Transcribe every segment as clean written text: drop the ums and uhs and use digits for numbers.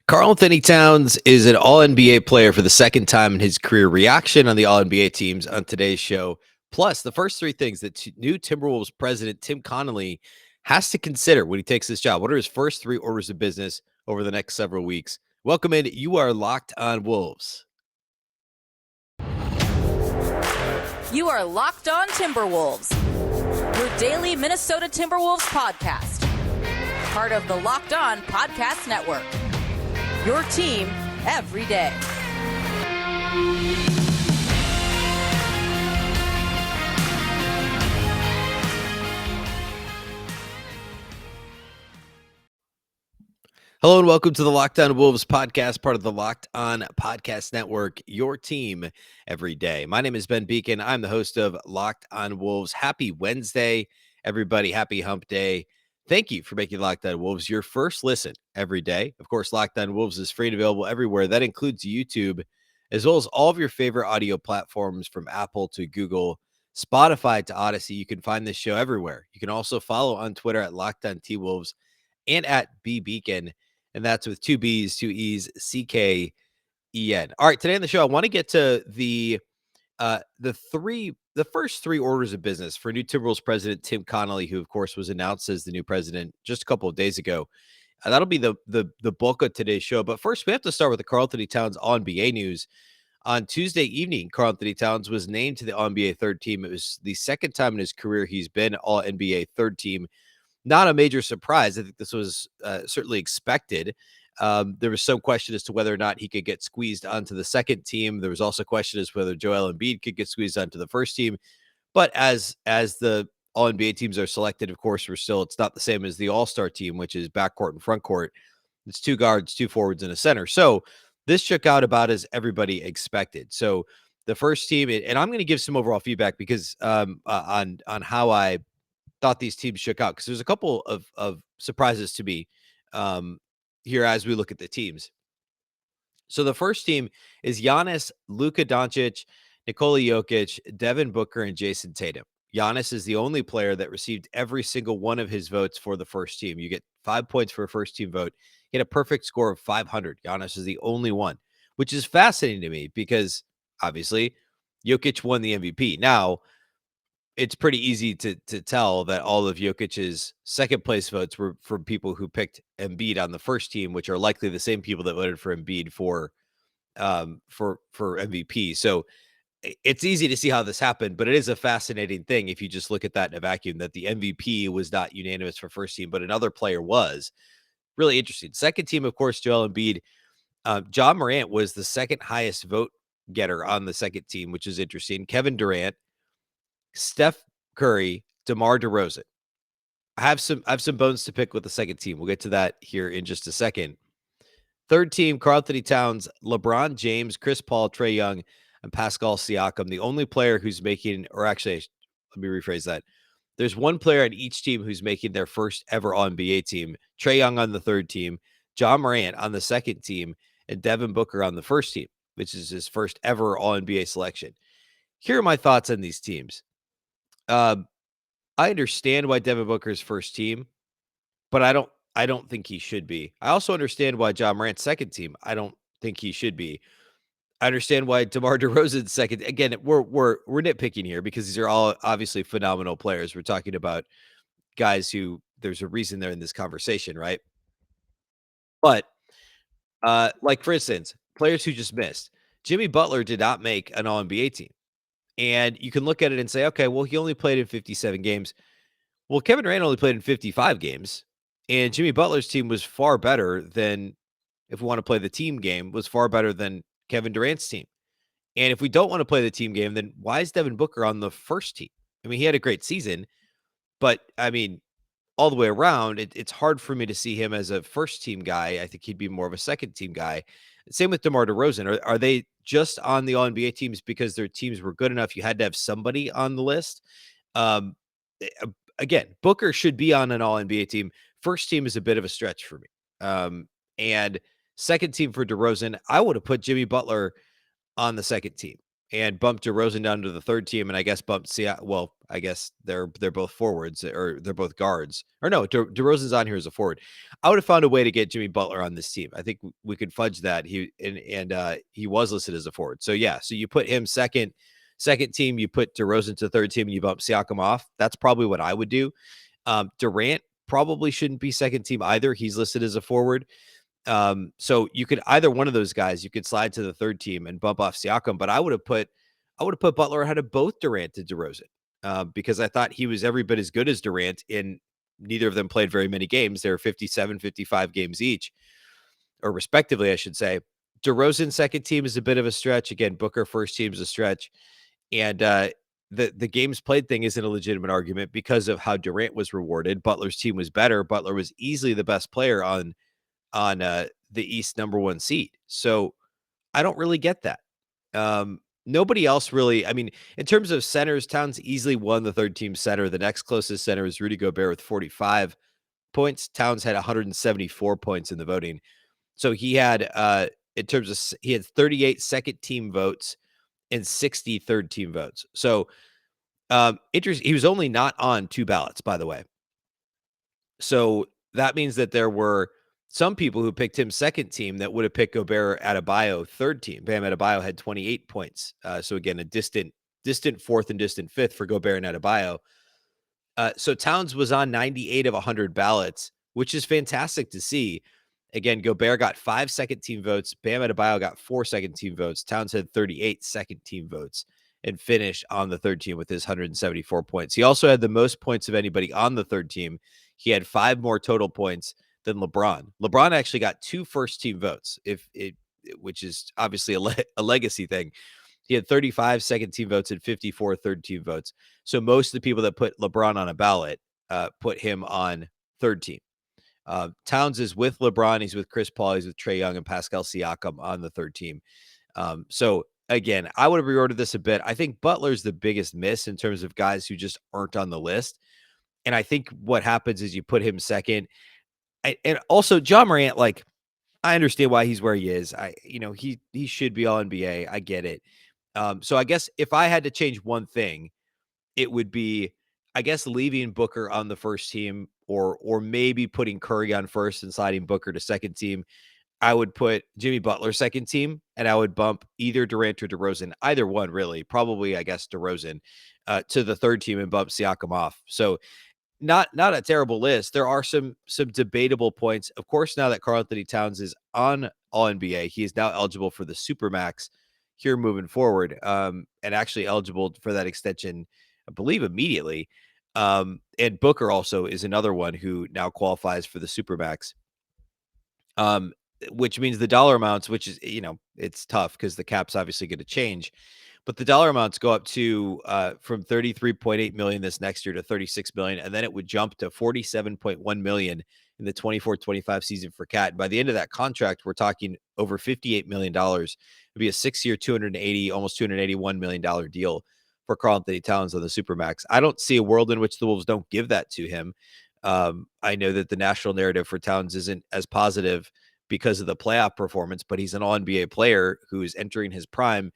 Karl-Anthony Towns is an All-NBA player for the second time in his career. Reaction on the All-NBA teams on today's show. Plus, the first three things that new Timberwolves president Tim Connelly has to consider when he takes this job. What are his first three orders of business over the next several weeks? Welcome in. You are Locked on Wolves. You are Locked on Timberwolves, your daily Minnesota Timberwolves podcast. Part of the Locked on Podcast Network. Your team every day. Hello and welcome to the Locked on Wolves podcast, part of the Locked on Podcast Network, your team every day. My name is Ben Beecken. I'm the host of Locked on Wolves. Happy Wednesday, everybody. Happy hump day. Thank you for making Locked on Wolves your first listen every day. Of course, Locked on Wolves is free and available everywhere. That includes YouTube, as well as all of your favorite audio platforms from Apple to Google, Spotify to Odyssey. You can find this show everywhere. You can also follow on Twitter at Locked on T Wolves and at Beacken. And that's with two B's, two E's, CKEN. All right, today on the show, I want to get to the first three orders of business for new Timberwolves president Tim Connelly, who of course was announced as the new president just a couple of days ago. That'll be the bulk of today's show. But first, we have to start with the Karl-Anthony Towns All-NBA news. On Tuesday evening, Karl-Anthony Towns was named to the All-NBA third team. It was the second time in his career he's been All-NBA third team. Not a major surprise. I think this was certainly expected. There was some question as to whether or not he could get squeezed onto the second team. There was also a question as to whether Joel Embiid could get squeezed onto the first team. But as the All NBA teams are selected, of course, it's not the same as the All-Star team, which is backcourt and frontcourt. It's two guards, two forwards, and a center. So this shook out about as everybody expected. So the first team, and I'm going to give some overall feedback because on how I thought these teams shook out, because there's a couple of surprises to me here as we look at the teams. So the first team is Giannis, Luka Doncic, Nikola Jokic, Devin Booker, and Jason Tatum. Giannis is the only player that received every single one of his votes for the first team. You get 5 points for a first team vote. He had a perfect score of 500. Giannis is the only one, which is fascinating to me because obviously Jokic won the MVP. Now, it's pretty easy to tell that all of Jokic's second place votes were from people who picked Embiid on the first team, which are likely the same people that voted for Embiid for MVP. So it's easy to see how this happened, but it is a fascinating thing if you just look at that in a vacuum, that the MVP was not unanimous for first team, but another player was. Really interesting. Second team, of course, Joel Embiid. John Morant was the second highest vote getter on the second team, which is interesting. Kevin Durant, Steph Curry, DeMar DeRozan. I have some bones to pick with the second team. We'll get to that here in just a second. Third team, Karl-Anthony Towns, LeBron James, Chris Paul, Trae Young, and Pascal Siakam. The only player who's making, or actually, let me rephrase that. There's one player on each team who's making their first ever All-NBA team. Trae Young on the third team, John Morant on the second team, and Devin Booker on the first team, which is his first ever All-NBA selection. Here are my thoughts on these teams. I understand why Devin Booker's first team, but I don't think he should be. I also understand why John Morant's second team. I don't think he should be. I understand why DeMar DeRozan's second. Again, we're nitpicking here because these are all obviously phenomenal players. We're talking about guys who there's a reason they're in this conversation, right? But like for instance, players who just missed. Jimmy Butler did not make an All NBA team. And you can look at it and say, okay, well, he only played in 57 games. Well, Kevin Durant only played in 55 games, and Jimmy Butler's team was far better than, if we want to play the team game, was far better than Kevin Durant's team. And if we don't want to play the team game, then why is Devin Booker on the first team? I mean, he had a great season, but I mean, all the way around, it's hard for me to see him as a first team guy. I think he'd be more of a second team guy. Same with DeMar DeRozan. Are they just on the All NBA teams because their teams were good enough? You had to have somebody on the list. Um, Again, Booker should be on an All NBA team. First team is a bit of a stretch for me. And second team for DeRozan, I would have put Jimmy Butler on the second team. and bump DeRozan down to the third team, and I guess bump Seattle. Well, I guess they're both forwards, or they're both guards. Or no, DeRozan's on here as a forward. I would have found a way to get Jimmy Butler on this team. I think we could fudge that. He was listed as a forward. So yeah, so you put him second team, you put DeRozan to third team, and you bump Siakam off. That's probably what I would do. Durant probably shouldn't be second team either. He's listed as a forward. So you could either one of those guys, you could slide to the third team and bump off Siakam, but I would have put Butler ahead of both Durant and DeRozan, because I thought he was every bit as good as Durant, and neither of them played very many games. They were 57, 55 games each, or respectively, I should say. DeRozan second team is a bit of a stretch. Again, Booker first team is a stretch. And the games played thing isn't a legitimate argument because of how Durant was rewarded. Butler's team was better. Butler was easily the best player on the East number one seed. So I don't really get that. Nobody else really. I mean, in terms of centers, Towns easily won the third team center. The next closest center is Rudy Gobert with 45 points. Towns had 174 points in the voting. So he had, he had 38 second team votes and 60 third team votes. So interesting. He was only not on 2 ballots, by the way. So that means that there were some people who picked him second team that would have picked Gobert Adebayo third team. Bam Adebayo had 28 points. So again, a distant fourth and distant fifth for Gobert and Adebayo. So Towns was on 98 of 100 ballots, which is fantastic to see. Again, Gobert got 5 second team votes. Bam Adebayo got 4 second team votes. Towns had 38 second team votes and finished on the third team with his 174 points. He also had the most points of anybody on the third team. He had 5 more total points than LeBron. LeBron actually got 2 first team votes, which is obviously a legacy thing. He had 35 second team votes and 54 third team votes. So most of the people that put LeBron on a ballot put him on third team. Towns is with LeBron. He's with Chris Paul. He's with Trae Young and Pascal Siakam on the third team. So again, I would have reordered this a bit. I think Butler's the biggest miss in terms of guys who just aren't on the list. And I think what happens is you put him second. And also John Morant, like, I understand why he's where he is. He should be all NBA. I get it. So I guess if I had to change one thing, it would be, I guess, leaving Booker on the first team, or maybe putting Curry on first and sliding Booker to second team. I would put Jimmy Butler second team, and I would bump either Durant or DeRozan, either one really, probably I guess DeRozan, to the third team and bump Siakam off. So not a terrible list. There are some debatable points. Of course, now that Karl-Anthony Towns is on All NBA, he is now eligible for the Supermax here moving forward, and actually eligible for that extension, I believe, immediately. And Booker also is another one who now qualifies for the Supermax, which means the dollar amounts, which is, it's tough because the cap's obviously going to change, but the dollar amounts go up to from 33.8 million this next year to 36 million. And then it would jump to 47.1 million in the 24-25 season for Cat. By the end of that contract, we're talking over $58 million. It'd be a 6-year, almost $281 million deal for Karl-Anthony Towns on the Supermax. I don't see a world in which the Wolves don't give that to him. I know that the national narrative for Towns isn't as positive because of the playoff performance, but he's an all-NBA player who is entering his prime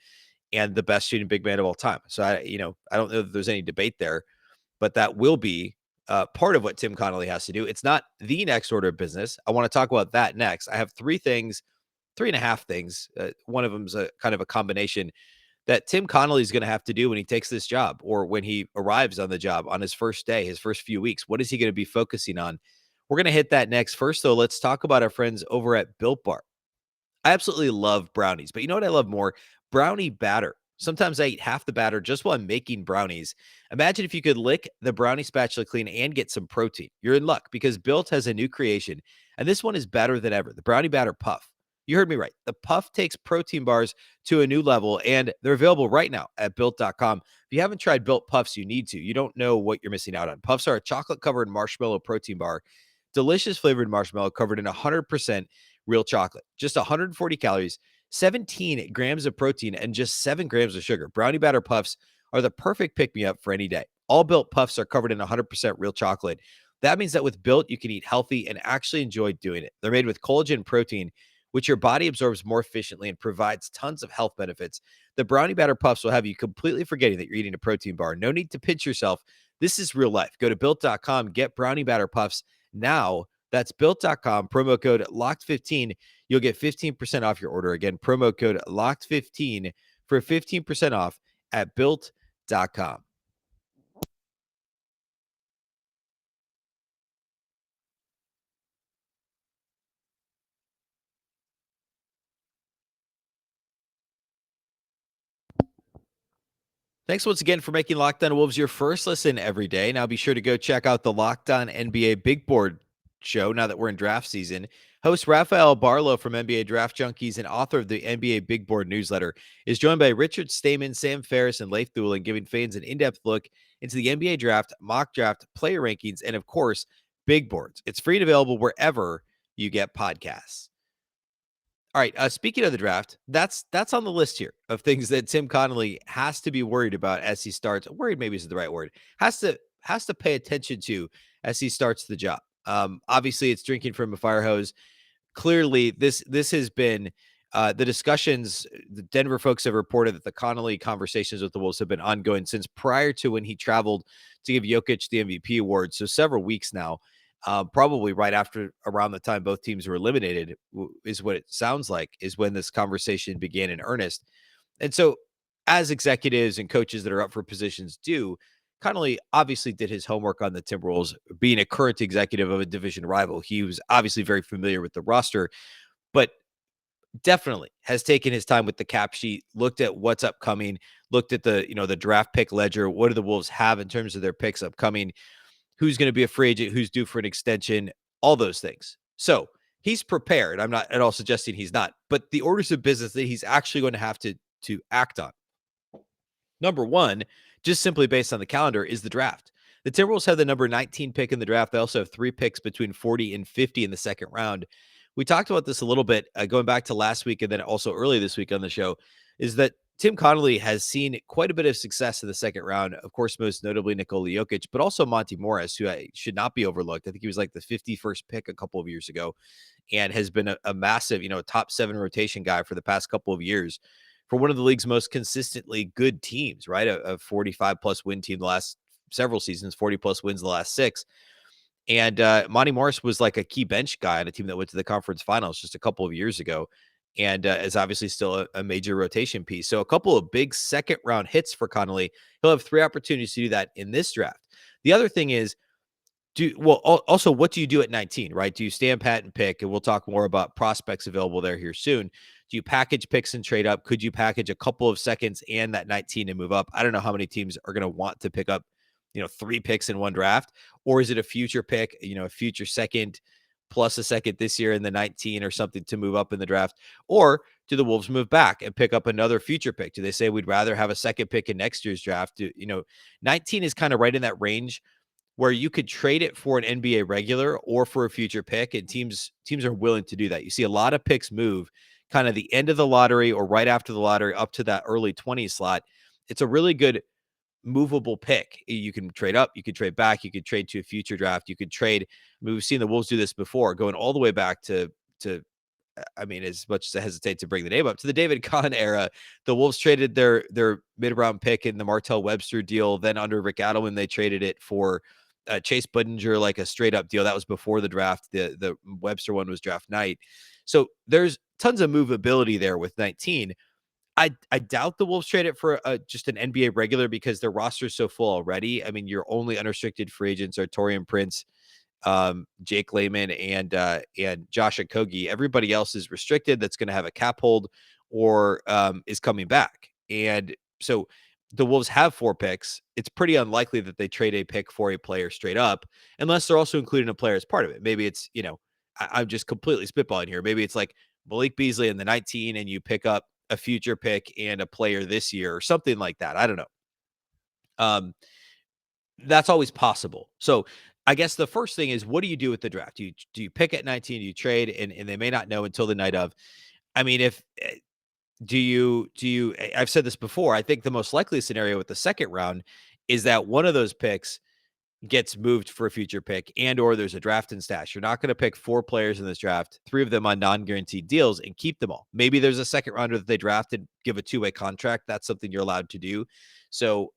and the best shooting big man of all time. So I don't know that there's any debate there, but that will be part of what Tim Connelly has to do. It's not the next order of business. I want to talk about that next. I have 3.5 things. One of them is a kind of a combination that Tim Connelly is going to have to do when he takes this job, or when he arrives on the job on his first day, his first few weeks. What is he going to be focusing on? We're going to hit that next. First, though, let's talk about our friends over at Built Bar. I absolutely love brownies, but you know what I love more? Brownie batter. Sometimes I eat half the batter just while I'm making brownies. Imagine if you could lick the brownie spatula clean and get some protein. You're in luck, because Built has a new creation, and this one is better than ever. The brownie batter puff. You heard me right. The puff takes protein bars to a new level, and they're available right now at Built.com. If you haven't tried Built Puffs, you need to. You don't know what you're missing out on. Puffs are a chocolate-covered marshmallow protein bar. Delicious flavored marshmallow covered in 100% real chocolate. Just 140 calories, 17 grams of protein, and just 7 grams of sugar. Brownie batter puffs are the perfect pick-me-up for any day. All Built Puffs are covered in 100% real chocolate. That means that with Built, you can eat healthy and actually enjoy doing it. They're made with collagen protein, which your body absorbs more efficiently and provides tons of health benefits. The Brownie Batter Puffs will have you completely forgetting that you're eating a protein bar. No need to pinch yourself. This is real life. Go to built.com, get Brownie Batter Puffs now. That's built.com, promo code LOCKED15. You'll get 15% off your order. Again, promo code LOCKED15 for 15% off at built.com. Thanks once again for making Locked On Wolves your first listen every day. Now be sure to go check out the Locked On NBA Big Board show now that we're in draft season. Host Rafael Barlow from NBA Draft Junkies and author of the NBA Big Board newsletter is joined by Richard Stamen, Sam Ferris, and Leif Thulin, giving fans an in-depth look into the NBA draft, mock draft, player rankings, and of course, big boards. It's free and available wherever you get podcasts. All right. Speaking of the draft, that's on the list here of things that Tim Connelly has to be worried about as he starts. Worried maybe isn't the right word. Has to pay attention to as he starts the job. Obviously, it's drinking from a fire hose. Clearly, this has been the discussions. The Denver folks have reported that the Connelly conversations with the Wolves have been ongoing since prior to when he traveled to give Jokic the MVP award. So several weeks now. Probably right after around the time both teams were eliminated is what it sounds like is when this conversation began in earnest. And so as executives and coaches that are up for positions do, Connolly obviously did his homework on the Timberwolves. Being a current executive of a division rival, he was obviously very familiar with the roster, but definitely has taken his time with the cap sheet, looked at what's upcoming, looked at the draft pick ledger. What do the Wolves have in terms of their picks upcoming? Who's going to be a free agent, who's due for an extension, all those things. So he's prepared. I'm not at all suggesting he's not, but the orders of business that he's actually going to have to act on. Number one, just simply based on the calendar, is the draft. The Timberwolves have the number 19 pick in the draft. They also have 3 picks between 40 and 50 in the second round. We talked about this a little bit going back to last week and then also early this week on the show, is that Tim Connelly has seen quite a bit of success in the second round. Of course, most notably Nikola Jokic, but also Monty Morris, who should not be overlooked. I think he was like the 51st pick a couple of years ago and has been a massive, top 7 rotation guy for the past couple of years for one of the league's most consistently good teams, right? A 45 plus win team the last several seasons, 40 plus wins the last 6. And Monty Morris was like a key bench guy on a team that went to the conference finals just a couple of years ago and is obviously still a major rotation piece. So a couple of big second round hits for Connelly. He'll have 3 opportunities to do that in this draft. The other thing is, also, what do you do at 19, right? Do you stand pat and pick? And we'll talk more about prospects available there here soon. Do you package picks and trade up? Could you package a couple of seconds and that 19 and move up? I don't know how many teams are going to want to pick up, 3 picks in one draft, or is it a future pick, a future second plus a second this year in the 19 or something to move up in the draft? Or do the Wolves move back and pick up another future pick? Do they say we'd rather have a second pick in next year's draft? 19 is kind of right in that range where you could trade it for an NBA regular or for a future pick, and teams are willing to do that. You see a lot of picks move kind of the end of the lottery or right after the lottery up to that early 20s slot. It's a really good movable pick. You can trade up, you could trade back, you could trade to a future draft, you could trade. We've seen the Wolves do this before, going all the way back to as much as I hesitate to bring the name up, to the David Kahn era. The Wolves traded their mid-round pick in the Martell Webster deal. Then under Rick Adelman, they traded it for Chase Budinger, like a straight up deal. That was before the draft. The Webster one was draft night. So there's tons of movability there with 19. I doubt the Wolves trade it for just an NBA regular because their roster is so full already. I mean, your only unrestricted free agents are Taurean Prince, Jake Layman, and Josh Okogie. Everybody else is restricted. That's going to have a cap hold or is coming back. And so the Wolves have 4 picks. It's pretty unlikely that they trade a pick for a player straight up, unless they're also including a player as part of it. Maybe it's, I'm just completely spitballing here. Maybe it's like Malik Beasley in the 19 and you pick up a future pick and a player this year or something like that. I don't know. That's always possible. So I guess the first thing is, what do you do with the draft? Do you pick at 19? Do you trade? And they may not know until the night of. I mean, if do you I've said this before. I think the most likely scenario with the second round is that one of those picks gets moved for a future pick, and or there's a draft and stash. You're not going to pick 4 players in this draft, 3 of them on non-guaranteed deals, and keep them all. Maybe there's a second rounder that they drafted, give a 2-way contract. That's something you're allowed to do. So,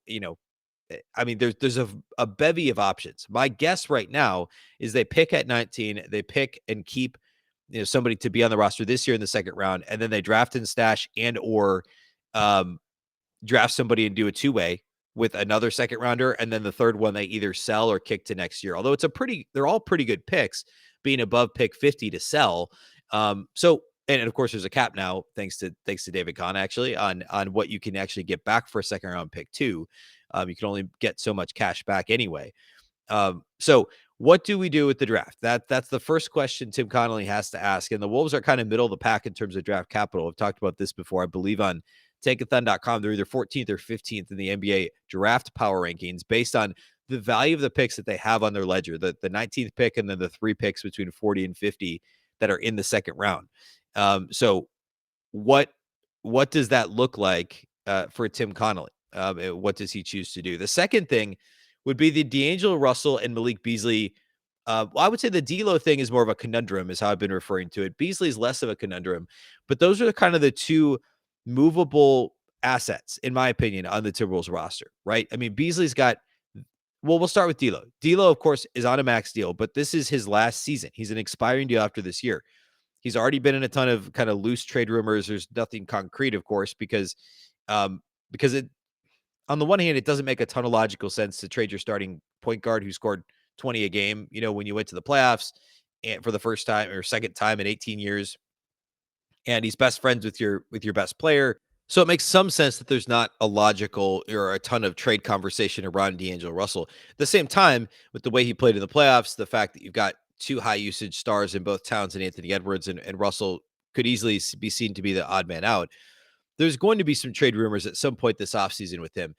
I mean, there's a bevy of options. My guess right now is they pick at 19, they pick and keep somebody to be on the roster this year in the second round, and then they draft and stash and or um, draft somebody and do a 2-way with another second rounder, and then the third one they either sell or kick to next year. Although they're all pretty good picks, being above pick 50 to sell. So and of course there's a cap now, thanks to David Kahn actually on what you can actually get back for a second round pick too. You can only get so much cash back anyway. So what do we do with the draft? That's the first question Tim Connelly has to ask. And the Wolves are kind of middle of the pack in terms of draft capital. I've talked about this before, I believe, on Tankathon.com. They're either 14th or 15th in the NBA draft power rankings based on the value of the picks that they have on their ledger, the 19th pick and then the 3 picks between 40 and 50 that are in the second round. So what does that look like for Tim Connelly? What does he choose to do? The second thing would be the D'Angelo Russell and Malik Beasley. Well, I would say the D'Lo thing is more of a conundrum, is how I've been referring to it. Beasley is less of a conundrum, but those are kind of the 2 movable assets, in my opinion, on the Timberwolves roster, right? I mean, Beasley's got, well, we'll start with D'Lo. D'Lo, of course, is on a max deal, but this is his last season. He's an expiring deal after this year. He's already been in a ton of kind of loose trade rumors. There's nothing concrete, of course, because it, on the one hand, it doesn't make a ton of logical sense to trade your starting point guard who scored 20 a game, when you went to the playoffs and for the first time or second time in 18 years, and he's best friends with your best player. So it makes some sense that there's not a logical or a ton of trade conversation around D'Angelo Russell. At the same time, with the way he played in the playoffs, the fact that you've got 2 high usage stars in both Towns and Anthony Edwards, and Russell could easily be seen to be the odd man out. There's going to be some trade rumors at some point this offseason with him.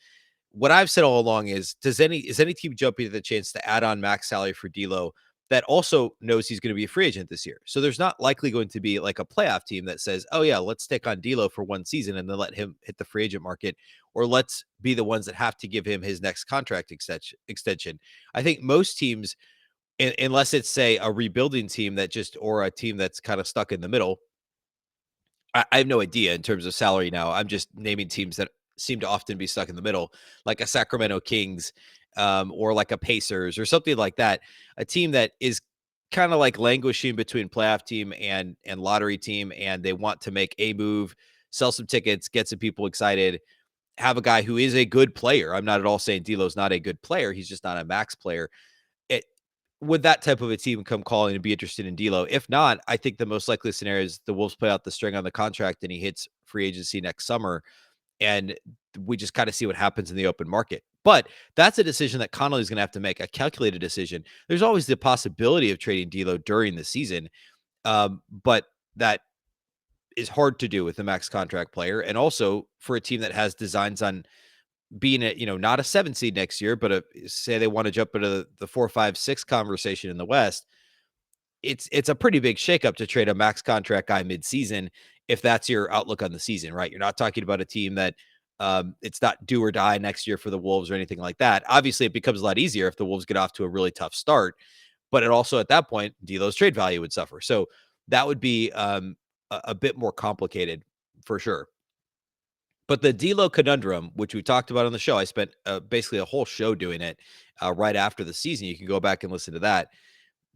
What I've said all along is, is any team jumping at the chance to add on max salary for D'Lo that also knows he's going to be a free agent this year? So there's not likely going to be like a playoff team that says, oh yeah, let's take on D'Lo for 1 season and then let him hit the free agent market, or let's be the ones that have to give him his next contract extension. I think most teams, unless it's say a rebuilding team or a team that's kind of stuck in the middle, I have no idea in terms of salary now. I'm just naming teams that seem to often be stuck in the middle, like a Sacramento Kings, or like a Pacers or something like that. A team that is kind of like languishing between playoff team and lottery team, and they want to make a move, sell some tickets, get some people excited, have a guy who is a good player. I'm not at all saying D'Lo's not a good player. He's just not a max player. Would that type of a team come calling and be interested in D'Lo? If not, I think the most likely scenario is the Wolves play out the string on the contract and he hits free agency next summer, and we just kind of see what happens in the open market. But that's a decision that Connelly's going to have to make, a calculated decision. There's always the possibility of trading D'Lo during the season, but that is hard to do with a max contract player, and also for a team that has designs on being not a 7 seed next year, but say they want to jump into the 4, 5, 6 conversation in the West. It's a pretty big shakeup to trade a max contract guy midseason if that's your outlook on the season, right? You're not talking about a team that it's not do or die next year for the Wolves or anything like that. Obviously, it becomes a lot easier if the Wolves get off to a really tough start, but it also at that point, D'Lo's trade value would suffer. So that would be a bit more complicated for sure. But the D'Lo conundrum, which we talked about on the show, I spent basically a whole show doing it right after the season. You can go back and listen to that,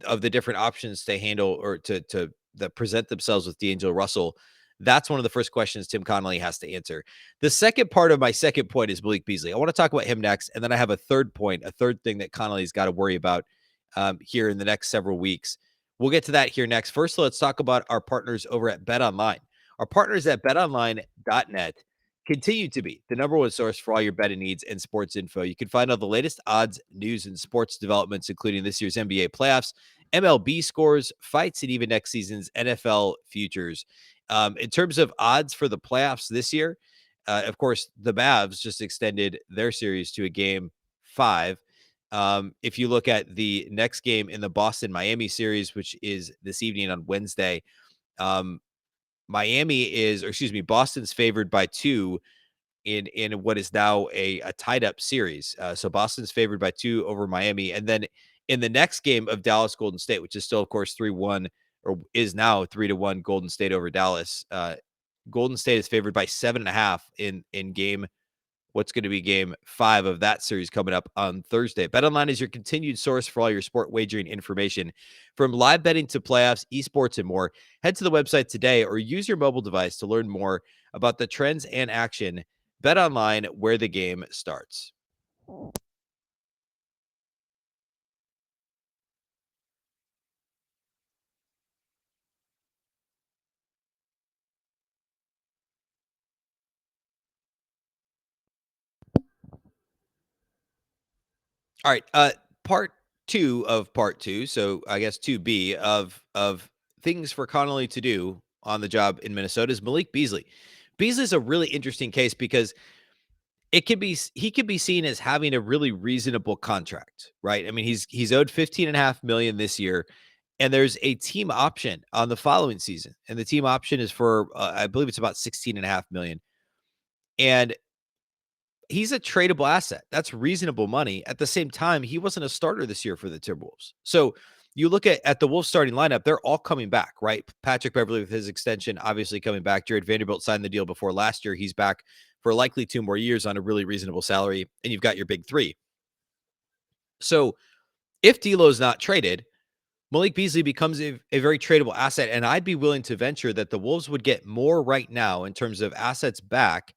of the different options to handle or to that present themselves with D'Angelo Russell. That's one of the first questions Tim Connelly has to answer. The second part of my second point is Malik Beasley. I want to talk about him next, and then I have a third point, a third thing that Connelly's got to worry about here in the next several weeks. We'll get to that here next. First, let's talk about our partners over at BetOnline. Our partners at betonline.net continue to be the number one source for all your betting needs and sports info. You can find all the latest odds, news, and sports developments, including this year's NBA playoffs, MLB scores, fights, and even next season's NFL futures. In terms of odds for the playoffs this year, of course, the Mavs just extended their series to a game 5. If you look at the next game in the Boston-Miami series, which is this evening on Wednesday, Boston's favored by 2 in what is now a tied up series. So Boston's favored by 2 over Miami, and then in the next game of Dallas Golden State, which is still of course 3-1 or is now 3-1 Golden State over Dallas. Golden State is favored by 7.5 in game what's going to be game 5 of that series coming up on Thursday. BetOnline is your continued source for all your sport wagering information, from live betting to playoffs, esports, and more. Head to the website today or use your mobile device to learn more about the trends and action. BetOnline, where the game starts. All right, part 2 of part 2, so I guess 2B of things for Connelly to do on the job in Minnesota is Malik Beasley. Beasley's a really interesting case because he could be seen as having a really reasonable contract, right? I mean, he's owed 15.5 million this year, and there's a team option on the following season. And the team option is for I believe it's about 16.5 million. And he's a tradable asset. That's reasonable money. At the same time, he wasn't a starter this year for the Timberwolves. So you look at the Wolves starting lineup, they're all coming back, right? Patrick Beverley with his extension, obviously coming back. Jared Vanderbilt signed the deal before last year. He's back for likely 2 more years on a really reasonable salary. And you've got your big 3. So if D'Lo's not traded, Malik Beasley becomes a very tradable asset. And I'd be willing to venture that the Wolves would get more right now in terms of assets back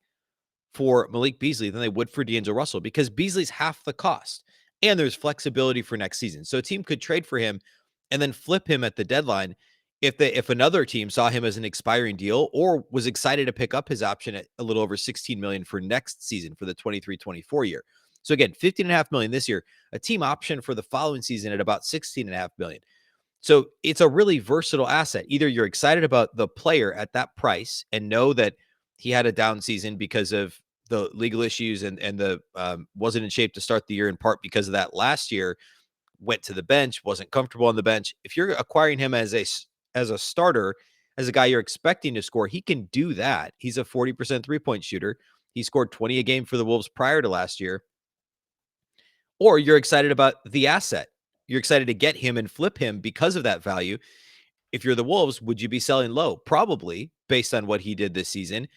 for Malik Beasley than they would for D'Angelo Russell, because Beasley's half the cost and there's flexibility for next season. So a team could trade for him and then flip him at the deadline if another team saw him as an expiring deal or was excited to pick up his option at a little over 16 million for next season for the 23-24 year. So again, 15.5 million this year, a team option for the following season at about 16.5 million. So it's a really versatile asset. Either you're excited about the player at that price and know that he had a down season because of the legal issues and the wasn't in shape to start the year in part because of that last year, went to the bench, wasn't comfortable on the bench. If you're acquiring him as a starter, as a guy you're expecting to score, he can do that. He's a 40% three-point shooter. He scored 20 a game for the Wolves prior to last year. Or you're excited about the asset. You're excited to get him and flip him because of that value. If you're the Wolves, would you be selling low? Probably, based on what he did this season.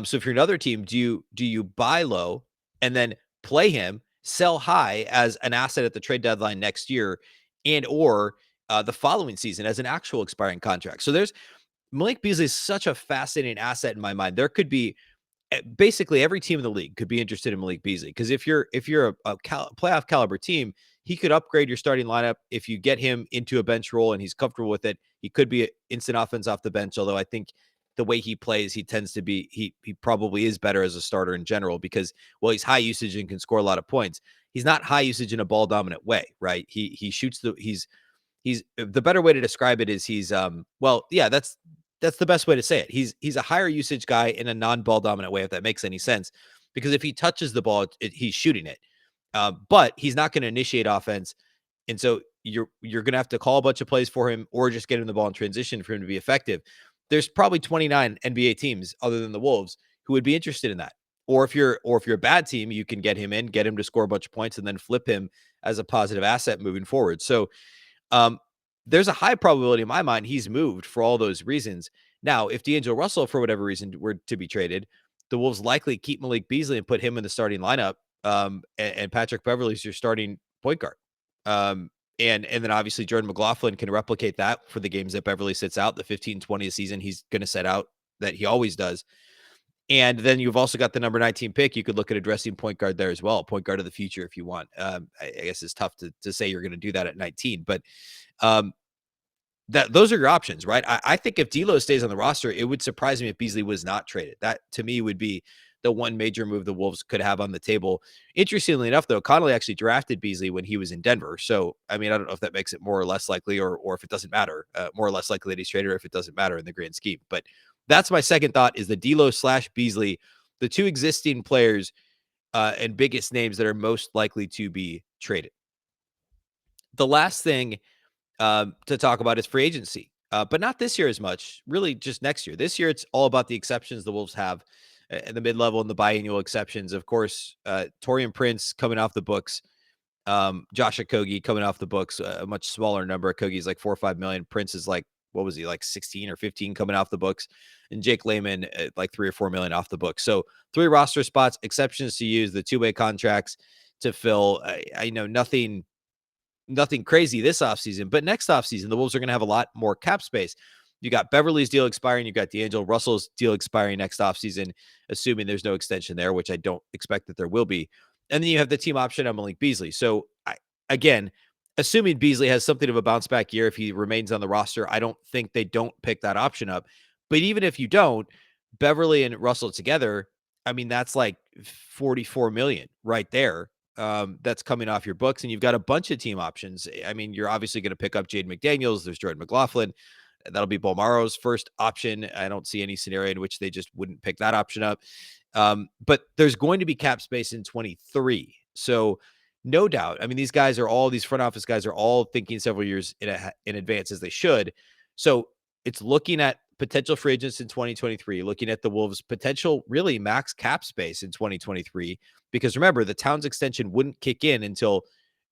So if you're another team, do you buy low and then play him, sell high as an asset at the trade deadline next year, and or the following season as an actual expiring contract? So there's Malik Beasley is such a fascinating asset in my mind. There could be basically every team in the league could be interested in Malik Beasley, because if you're a playoff caliber team, he could upgrade your starting lineup. If you get him into a bench role and he's comfortable with it, he could be an instant offense off the bench. Although I think the way he plays, he tends to be he probably is better as a starter in general, because well, he's high usage and can score a lot of points. He's not high usage in a ball dominant way, right? He shoots he's the better way to describe it is well, yeah, that's the best way to say it. He's a higher usage guy in a non-ball dominant way, if that makes any sense. Because if he touches the ball, he's shooting it, but he's not going to initiate offense, and so you're going to have to call a bunch of plays for him, or just get him the ball in transition for him to be effective. There's probably 29 NBA teams other than the Wolves who would be interested in that. Or if you're a bad team, you can get him to score a bunch of points, and then flip him as a positive asset moving forward. So there's a high probability in my mind he's moved for all those reasons. Now, if D'Angelo Russell, for whatever reason, were to be traded, the Wolves likely keep Malik Beasley and put him in the starting lineup, and Patrick Beverley's your starting point guard. And then obviously Jordan McLaughlin can replicate that for the games that Beverley sits out, the 15-20 a season he's going to set out that he always does. And then you've also got the number 19 pick. You could look at addressing point guard there as well, point guard of the future if you want. I guess it's tough to say you're going to do that at 19, but those are your options, right? I think if D'Lo stays on the roster, it would surprise me if Beasley was not traded. That to me would be the one major move the Wolves could have on the table. Interestingly enough, though, Connelly actually drafted Beasley when he was in Denver. So, I mean, I don't know if that makes it more or less likely, or if it doesn't matter, more or less likely that he's traded, or if it doesn't matter in the grand scheme. But that's my second thought, is the D'Lo/Beasley, the two existing players and biggest names that are most likely to be traded. The last thing to talk about is free agency, but not this year as much, really just next year. This year, it's all about the exceptions the Wolves have the mid-level and the biannual exceptions. Of course, Taurean Prince coming off the books. Josh Okogie coming off the books, a much smaller number. Okogie's like 4 or 5 million. Prince is like, what was he, like 16 or 15 coming off the books, and Jake Layman like 3 or 4 million off the books. So 3 roster spots, exceptions to use, the 2-way contracts to fill. I know nothing crazy this offseason, but next offseason, the Wolves are going to have a lot more cap space. You got Beverly's deal expiring. You got D'Angelo Russell's deal expiring next offseason, assuming there's no extension there, which I don't expect that there will be. And then you have the team option on Malik Beasley. So again, assuming Beasley has something of a bounce back year, if he remains on the roster, I don't think they don't pick that option up. But even if you don't, Beverly and Russell together, I mean, that's like 44 million right there. That's coming off your books, and you've got a bunch of team options. I mean, you're obviously going to pick up Jaden McDaniels. There's Jordan McLaughlin. That'll be Bolmaro's first option. I don't see any scenario in which they just wouldn't pick that option up. But there's going to be cap space in 23. So no doubt. I mean, these front office guys are all thinking several years in advance, as they should. So it's looking at potential free agents in 2023, looking at the Wolves' potential really max cap space in 2023. Because remember, the Towns extension wouldn't kick in until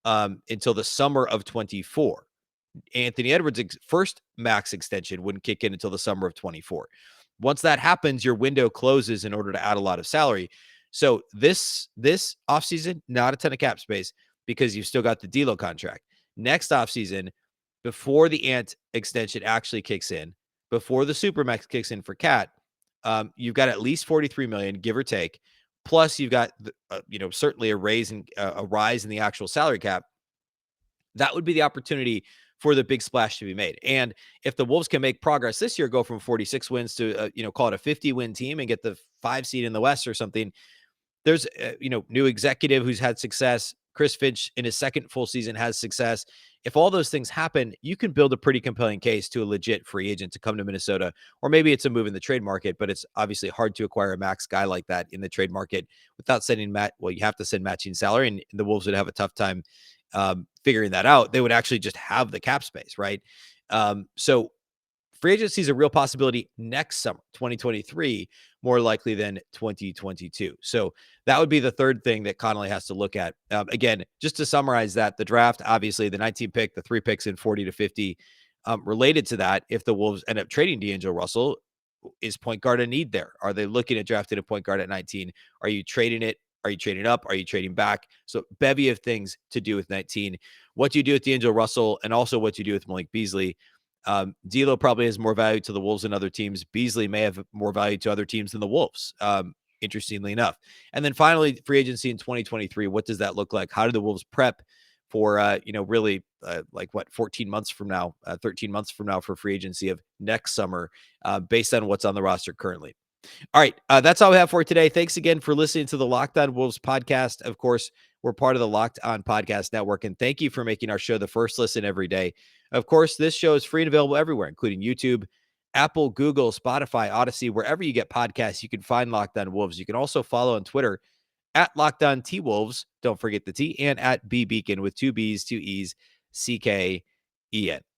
the summer of 24. Anthony Edwards' first max extension wouldn't kick in until the summer of 24. Once that happens, your window closes in order to add a lot of salary. So this offseason, not a ton of cap space because you've still got the D'Lo contract. Next offseason, before the Ant extension actually kicks in, before the Supermax kicks in for Cat, you've got at least 43 million, give or take. Plus, you've got certainly a rise in the actual salary cap. That would be the opportunity for the big splash to be made. And if the Wolves can make progress this year, go from 46 wins to call it a 50-win team and get the 5 seed in the West or something, there's new executive who's had success. Chris Finch in his second full season has success. If all those things happen, you can build a pretty compelling case to a legit free agent to come to Minnesota, or maybe it's a move in the trade market, but it's obviously hard to acquire a max guy like that in the trade market without sending you have to send matching salary, and the Wolves would have a tough time figuring that out. They would actually just have the cap space, right? So free agency is a real possibility next summer, 2023, more likely than 2022. So that would be the third thing that Connelly has to look at. Again, just to summarize that, the draft, obviously the 19 pick, the 3 picks in 40 to 50. Related to that, if the Wolves end up trading D'Angelo Russell, is point guard a need there? Are they looking at drafting a point guard at 19? Are you trading it? Are you trading up? Are you trading back? So bevy of things to do with 19. What do you do with D'Angelo Russell, and also what do you do with Malik Beasley? D'Lo probably has more value to the Wolves than other teams. Beasley may have more value to other teams than the Wolves, interestingly enough. And then finally, free agency in 2023. What does that look like? How do the Wolves prep for, really 14 months from now, 13 months from now for free agency of next summer, based on what's on the roster currently? All right. That's all we have for today. Thanks again for listening to the Locked On Wolves podcast. Of course, we're part of the Locked On Podcast Network, and thank you for making our show the first listen every day. Of course, this show is free and available everywhere, including YouTube, Apple, Google, Spotify, Odyssey, wherever you get podcasts. You can find Locked On Wolves. You can also follow on Twitter at Locked On T Wolves. Don't forget the T, and at Beecken with 2 B's, 2 E's, CKEN.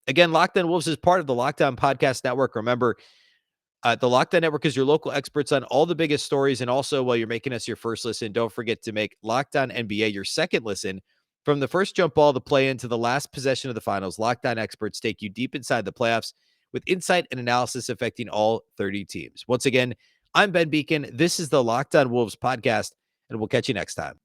Again, Locked On Wolves is part of the Locked On Podcast Network. Remember, the Locked On Network is your local experts on all the biggest stories. And also, while you're making us your first listen, don't forget to make Locked On NBA your second listen. From the first jump ball, the play-in, to the last possession of the finals, Locked On experts take you deep inside the playoffs with insight and analysis affecting all 30 teams. Once again, I'm Ben Beecken. This is the Locked On Wolves podcast, and we'll catch you next time.